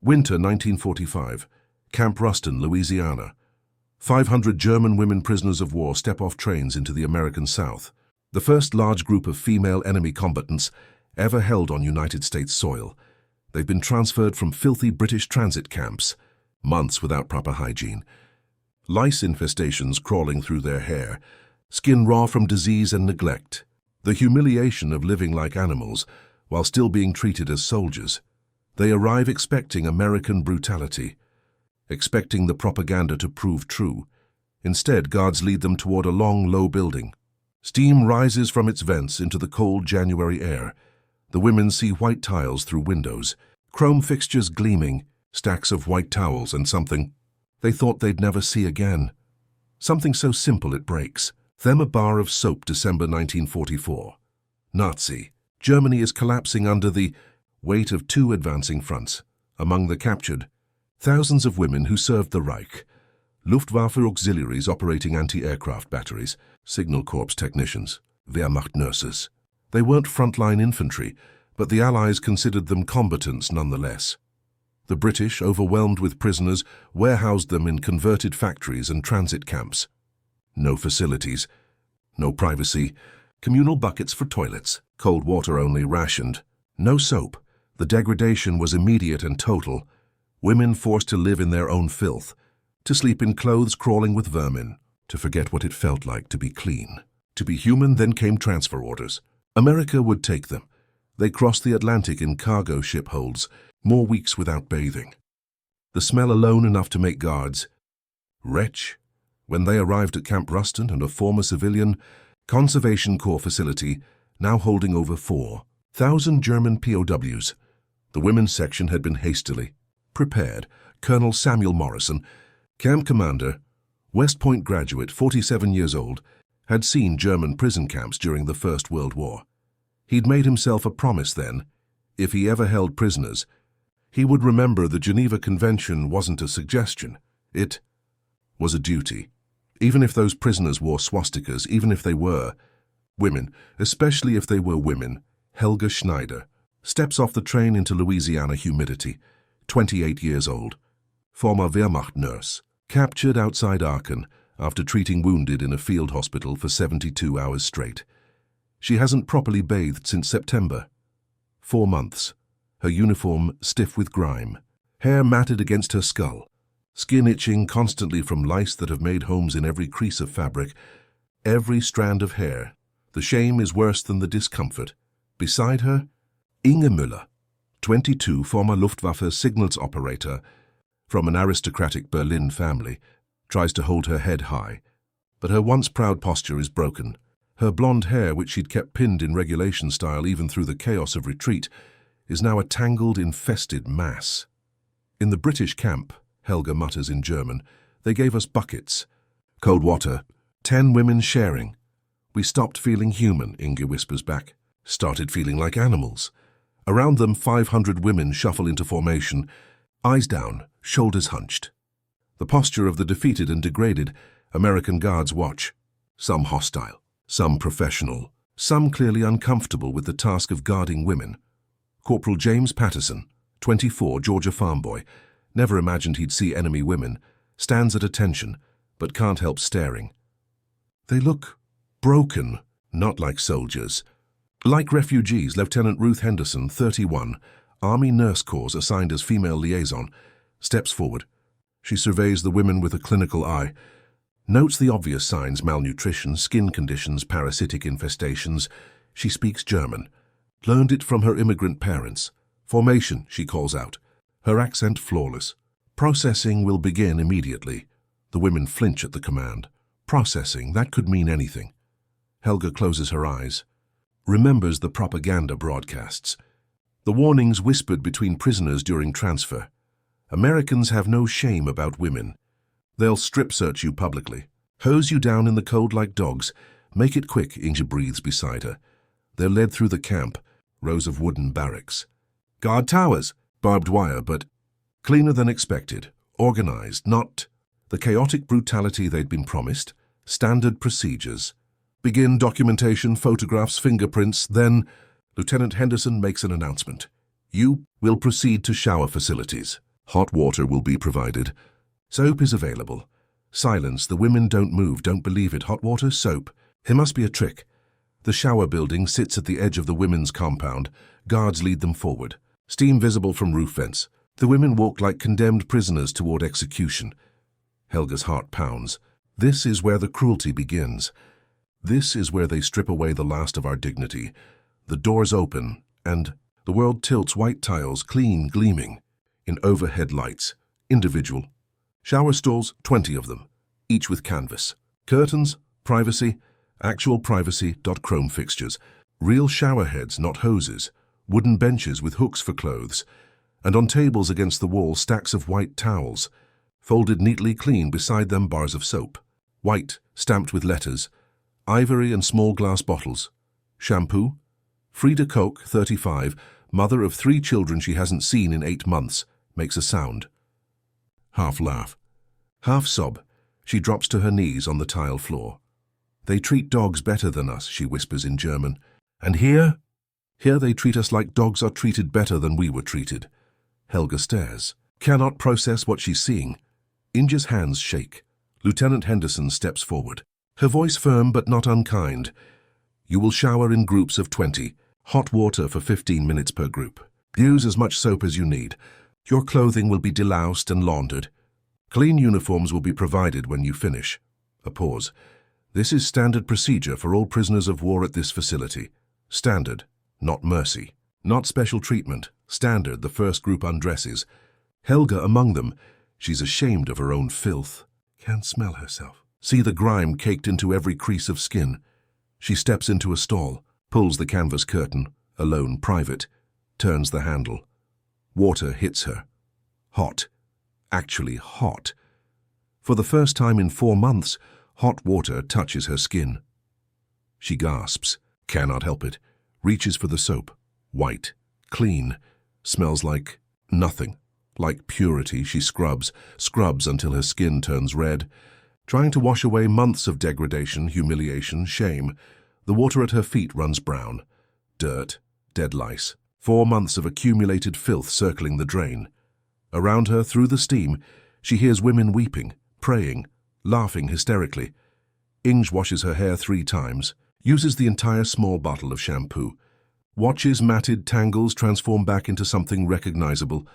Winter 1945. Camp Ruston, Louisiana. 500 German women prisoners of war step off trains into the American South. The first large group of female enemy combatants ever held on United States soil. They've been transferred from filthy British transit camps, months without proper hygiene. Lice infestations crawling through their hair, skin raw from disease and neglect. The humiliation of living like animals while still being treated as soldiers. They arrive expecting American brutality, expecting the propaganda to prove true. Instead, guards lead them toward a long, low building. Steam rises from its vents into the cold January air. The women see white tiles through windows, chrome fixtures gleaming, stacks of white towels, and something they thought they'd never see again. Something so simple it breaks. Them a bar of soap, December 1944. Nazi. Germany is collapsing under the weight of two advancing fronts. Among the captured, thousands of women who served the Reich. Luftwaffe auxiliaries operating anti-aircraft batteries, Signal Corps technicians, Wehrmacht nurses. They weren't frontline infantry, but the Allies considered them combatants nonetheless. The British, overwhelmed with prisoners, warehoused them in converted factories and transit camps. No facilities, no privacy, communal buckets for toilets, cold water only rationed, no soap. The degradation was immediate and total. Women forced to live in their own filth, to sleep in clothes crawling with vermin, to forget what it felt like to be clean. To be human. Then came transfer orders. America would take them. They crossed the Atlantic in cargo ship holds, more weeks without bathing. The smell alone enough to make guards. Wretch. When they arrived at Camp Ruston and a former civilian Conservation Corps facility, now holding over 4,000 German POWs. The women's section had been hastily prepared. Colonel Samuel Morrison, camp commander, West Point graduate, 47 years old, had seen German prison camps during the First World War. He'd made himself a promise then, if he ever held prisoners, he would remember the Geneva Convention wasn't a suggestion. It was a duty. Even if those prisoners wore swastikas, even if they were women, especially if they were women. Helga Schneider steps off the train into Louisiana humidity, 28 years old, former Wehrmacht nurse, captured outside Aachen after treating wounded in a field hospital for 72 hours straight. She hasn't properly bathed since September. 4 months, her uniform stiff with grime, hair matted against her skull, skin itching constantly from lice that have made homes in every crease of fabric, every strand of hair. The shame is worse than the discomfort. Beside her, Inge Müller, 22, former Luftwaffe signals operator from an aristocratic Berlin family, tries to hold her head high, but her once proud posture is broken. Her blonde hair, which she'd kept pinned in regulation style even through the chaos of retreat, is now a tangled, infested mass. In the British camp, Helga mutters in German, they gave us buckets, cold water, 10 women sharing. We stopped feeling human, Inge whispers back, started feeling like animals. Around them, 500 women shuffle into formation, eyes down, shoulders hunched. The posture of the defeated and degraded. American guards watch, some hostile, some professional, some clearly uncomfortable with the task of guarding women. Corporal James Patterson, 24, Georgia farm boy, never imagined he'd see enemy women, stands at attention, but can't help staring. They look broken, not like soldiers. Like refugees. Lieutenant Ruth Henderson, 31, Army Nurse Corps assigned as female liaison, steps forward. She surveys the women with a clinical eye, notes the obvious signs: malnutrition, skin conditions, parasitic infestations. She speaks German, learned it from her immigrant parents. Formation, she calls out, her accent flawless. Processing will begin immediately. The women flinch at the command. Processing, that could mean anything. Helga closes her eyes, remembers the propaganda broadcasts, the warnings whispered between prisoners during transfer. Americans have no shame about women. They'll strip search you publicly, hose you down in the cold like dogs. Make it quick, Inge breathes beside her. They're led through the camp, rows of wooden barracks. Guard towers, barbed wire, but cleaner than expected, organized, not the chaotic brutality they'd been promised. Standard procedures. Begin documentation, photographs, fingerprints. Then Lieutenant Henderson makes an announcement. You will proceed to shower facilities. Hot water will be provided. Soap is available. Silence, the women don't move, don't believe it. Hot water, soap. It must be a trick. The shower building sits at the edge of the women's compound. Guards lead them forward. Steam visible from roof vents. The women walk like condemned prisoners toward execution. Helga's heart pounds. This is where the cruelty begins. This is where they strip away the last of our dignity. The doors open, and the world tilts, white tiles, clean, gleaming, in overhead lights. Individual. Shower stalls, 20 of them, each with canvas. Curtains, privacy, actual privacy. Chrome fixtures. Real shower heads, not hoses. Wooden benches with hooks for clothes. And on tables against the wall, stacks of white towels. Folded neatly clean, beside them bars of soap. White, stamped with letters. Ivory and small glass bottles. Shampoo. Frida Koch, 35, mother of 3 children she hasn't seen in 8 months, makes a sound. Half laugh. Half sob. She drops to her knees on the tile floor. They treat dogs better than us, she whispers in German. And here they treat us like dogs are treated better than we were treated. Helga stares. Cannot process what she's seeing. Inge's hands shake. Lieutenant Henderson steps forward. Her voice firm but not unkind. You will shower in groups of 20. Hot water for 15 minutes per group. Use as much soap as you need. Your clothing will be deloused and laundered. Clean uniforms will be provided when you finish. A pause. This is standard procedure for all prisoners of war at this facility. Standard, not mercy. Not special treatment. Standard, the first group undresses. Helga among them. She's ashamed of her own filth. Can't smell herself. See the grime caked into every crease of skin. She steps into a stall, pulls the canvas curtain, alone, private, turns the handle. Water hits her. Hot. Actually hot. For the first time in 4 months, hot water touches her skin. She gasps, cannot help it, reaches for the soap. White, clean, smells like nothing. Like purity, she scrubs until her skin turns red. Trying to wash away months of degradation, humiliation, shame. The water at her feet runs brown. Dirt, dead lice. 4 months of accumulated filth circling the drain. Around her, through the steam, she hears women weeping, praying, laughing hysterically. Inge washes her hair 3 times, uses the entire small bottle of shampoo. Watches matted tangles transform back into something recognizable,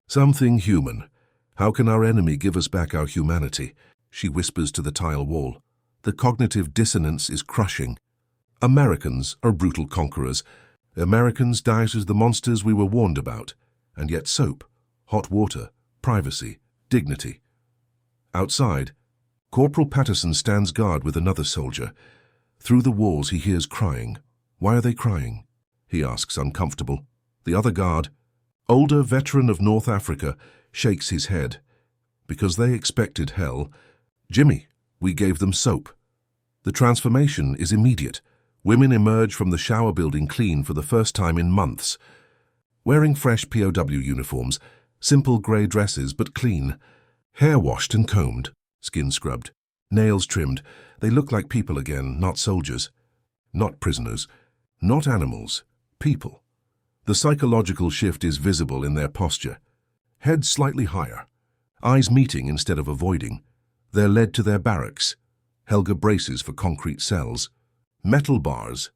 something human. How can our enemy give us back our humanity? She whispers to the tile wall. The cognitive dissonance is crushing. Americans are brutal conquerors. Americans died as the monsters we were warned about. And yet soap, hot water, privacy, dignity. Outside, Corporal Patterson stands guard with another soldier. Through the walls he hears crying. Why are they crying? He asks, uncomfortable. The other guard, older veteran of North Africa, shakes his head. Because they expected hell. Jimmy, we gave them soap. The transformation is immediate. Women emerge from the shower building clean for the first time in months. Wearing fresh POW uniforms, simple grey dresses but clean. Hair washed and combed, skin scrubbed, nails trimmed. They look like people again, not soldiers. Not prisoners. Not animals. People. The psychological shift is visible in their posture. Heads slightly higher. Eyes meeting instead of avoiding. They're led to their barracks. Helga braces for concrete cells. Metal bars.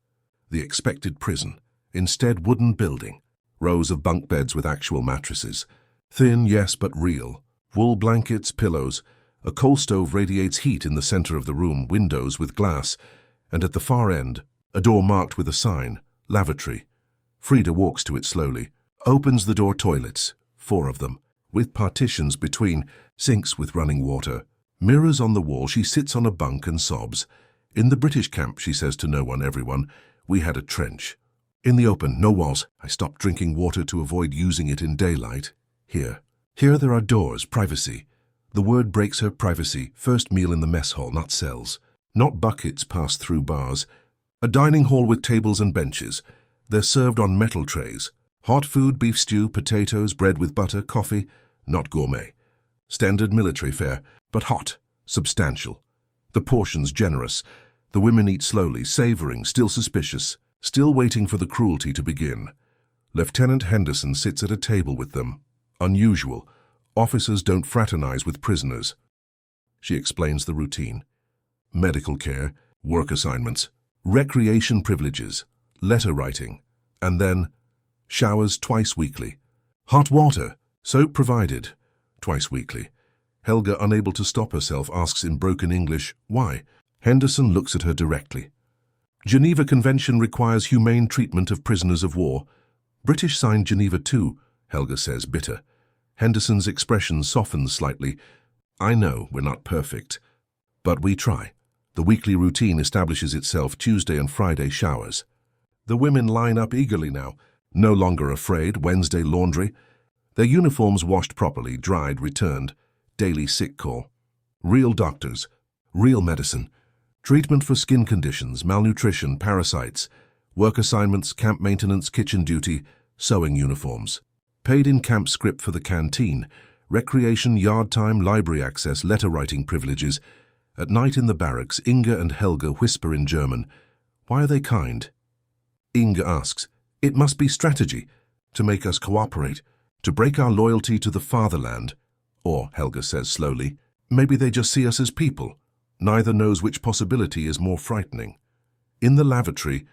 The expected prison. Instead, wooden building. Rows of bunk beds with actual mattresses. Thin, yes, but real. Wool blankets, pillows. A coal stove radiates heat in the center of the room, windows with glass. And at the far end, a door marked with a sign, lavatory. Frida walks to it slowly. Opens the door. Toilets. 4 of them. With partitions between, sinks with running water. Mirrors on the wall. She sits on a bunk and sobs. In the British camp, she says to no one, everyone, we had a trench. In the open, no walls. I stopped drinking water to avoid using it in daylight. Here there are doors, privacy. The word breaks her. Privacy. First meal in the mess hall, not cells. Not buckets passed through bars. A dining hall with tables and benches. They're served on metal trays. Hot food, beef stew, potatoes, bread with butter, coffee. Not gourmet. Standard military fare, but hot, substantial. The portions generous. The women eat slowly, savoring, still suspicious, still waiting for the cruelty to begin. Lieutenant Henderson sits at a table with them. Unusual. Officers don't fraternize with prisoners. She explains the routine. Medical care, work assignments, recreation privileges, letter writing, and then showers twice weekly. Hot water, soap provided, twice weekly. Helga, unable to stop herself, asks in broken English, why? Henderson looks at her directly. Geneva Convention requires humane treatment of prisoners of war. British signed Geneva too, Helga says, bitter. Henderson's expression softens slightly. I know we're not perfect, but we try. The weekly routine establishes itself. Tuesday and Friday showers. The women line up eagerly now, no longer afraid. Wednesday laundry. Their uniforms washed properly, dried, returned. Daily sick call. Real doctors. Real medicine. Treatment for skin conditions, malnutrition, parasites. Work assignments, camp maintenance, kitchen duty, sewing uniforms. Paid in camp script for the canteen. Recreation, yard time, library access, letter writing privileges. At night in the barracks, Inga and Helga whisper in German. Why are they kind? Inga asks, it must be strategy, to make us cooperate, to break our loyalty to the fatherland. Or, Helga says slowly, maybe they just see us as people. Neither knows which possibility is more frightening. In the lavatory,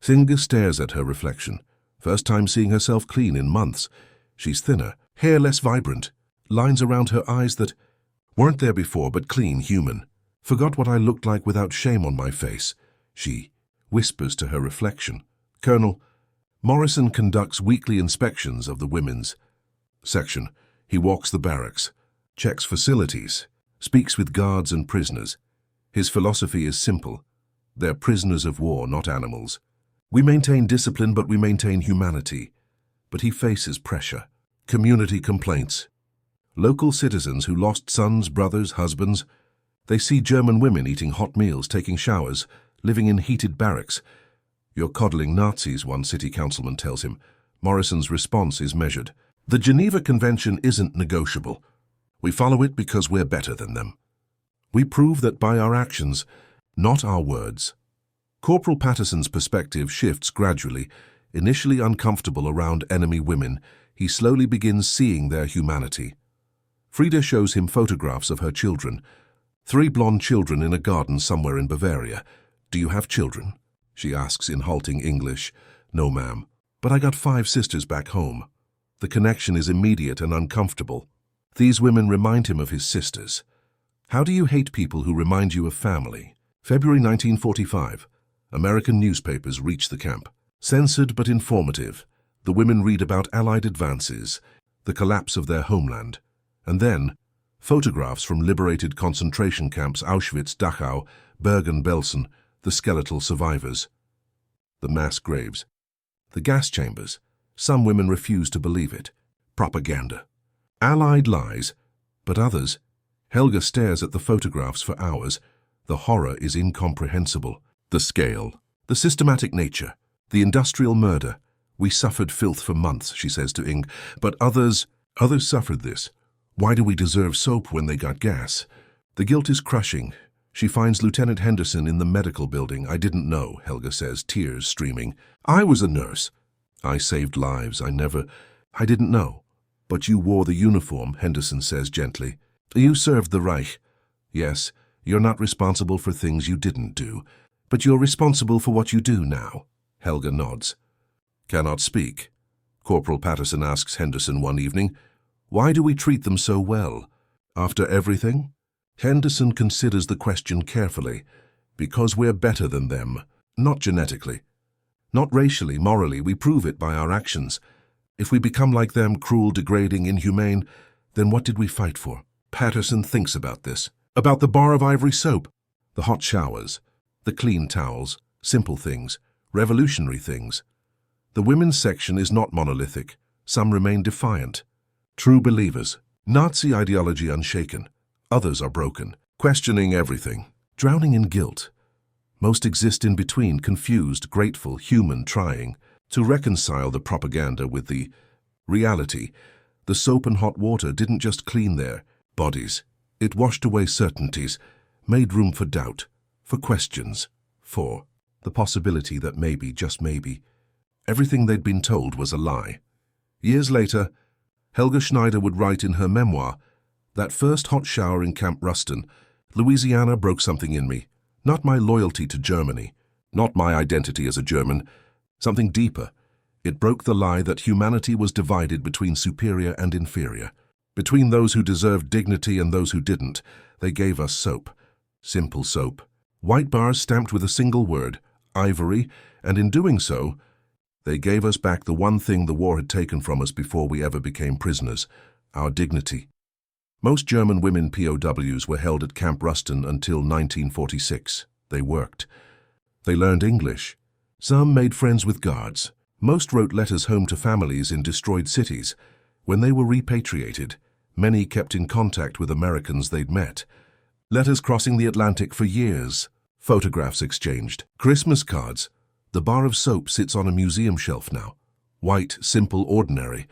Inga stares at her reflection. First time seeing herself clean in months. She's thinner, hair less vibrant, lines around her eyes that weren't there before but clean, human. Forgot what I looked like without shame on my face. She whispers to her reflection. Colonel Morrison conducts weekly inspections of the women's section. He walks the barracks, checks facilities, speaks with guards and prisoners. His philosophy is simple. They're prisoners of war, not animals. We maintain discipline, but we maintain humanity. But he faces pressure, community complaints. Local citizens who lost sons, brothers, husbands. They see German women eating hot meals, taking showers, living in heated barracks. You're coddling Nazis, one city councilman tells him. Morrison's response is measured. The Geneva Convention isn't negotiable. We follow it because we're better than them. We prove that by our actions, not our words. Corporal Patterson's perspective shifts gradually. Initially uncomfortable around enemy women, he slowly begins seeing their humanity. Frida shows him photographs of her children. 3 blonde children in a garden somewhere in Bavaria. Do you have children? She asks in halting English. No, ma'am. But I got 5 sisters back home. The connection is immediate and uncomfortable. These women remind him of his sisters. How do you hate people who remind you of family? February 1945. American newspapers reach the camp. Censored but informative. The women read about Allied advances, the collapse of their homeland. And then, photographs from liberated concentration camps Auschwitz, Dachau, Bergen-Belsen, the skeletal survivors. The mass graves. The gas chambers. Some women refuse to believe it. Propaganda. Allied lies. But others. Helga stares at the photographs for hours. The horror is incomprehensible. The scale. The systematic nature. The industrial murder. We suffered filth for months, she says to Ing. But others suffered this. Why do we deserve soap when they got gas? The guilt is crushing. She finds Lieutenant Henderson in the medical building. I didn't know, Helga says, tears streaming. I was a nurse. I saved lives. I didn't know. But you wore the uniform, Henderson says gently. You served the Reich. Yes, you're not responsible for things you didn't do. But you're responsible for what you do now. Helga nods. Cannot speak. Corporal Patterson asks Henderson one evening, why do we treat them so well? After everything? Henderson considers the question carefully. Because we're better than them. Not genetically. Not racially, morally. We prove it by our actions. If we become like them, cruel, degrading, inhumane, then what did we fight for? Patterson thinks about this. About the bar of ivory soap. The hot showers. The clean towels. Simple things. Revolutionary things. The women's section is not monolithic. Some remain defiant. True believers. Nazi ideology unshaken. Others are broken, questioning everything, drowning in guilt. Most exist in between, confused, grateful, human, trying to reconcile the propaganda with the reality. The soap and hot water didn't just clean their bodies. It washed away certainties, made room for doubt, for questions, for the possibility that maybe, just maybe, everything they'd been told was a lie. Years later, Helga Schneider would write in her memoir, "That first hot shower in Camp Ruston, Louisiana, broke something in me. Not my loyalty to Germany, not my identity as a German, something deeper. It broke the lie that humanity was divided between superior and inferior. Between those who deserved dignity and those who didn't. They gave us soap. Simple soap. White bars stamped with a single word, ivory, and in doing so, they gave us back the one thing the war had taken from us before we ever became prisoners, our dignity." Most German women POWs were held at Camp Ruston until 1946. They worked. They learned English. Some made friends with guards. Most wrote letters home to families in destroyed cities. When they were repatriated, many kept in contact with Americans they'd met. Letters crossing the Atlantic for years. Photographs exchanged. Christmas cards. The bar of soap sits on a museum shelf now. White, simple, ordinary.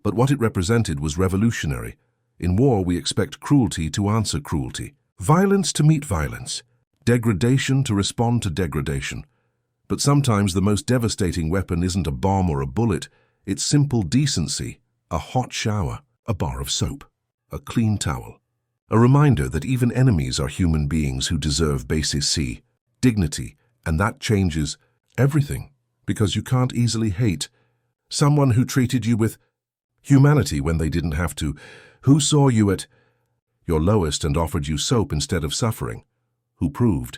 But what it represented was revolutionary. In war, we expect cruelty to answer cruelty. Violence to meet violence. Degradation to respond to degradation. But sometimes the most devastating weapon isn't a bomb or a bullet. It's simple decency. A hot shower. A bar of soap. A clean towel. A reminder that even enemies are human beings who deserve basic dignity, and that changes everything, because you can't easily hate someone who treated you with humanity when they didn't have to, who saw you at your lowest and offered you soap instead of suffering, who proved,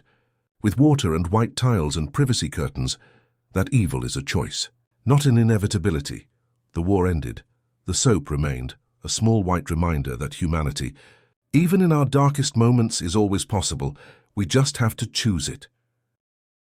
with water and white tiles and privacy curtains, that evil is a choice, not an inevitability. The war ended. The soap remained, a small white reminder that humanity, even in our darkest moments, is always possible. We just have to choose it.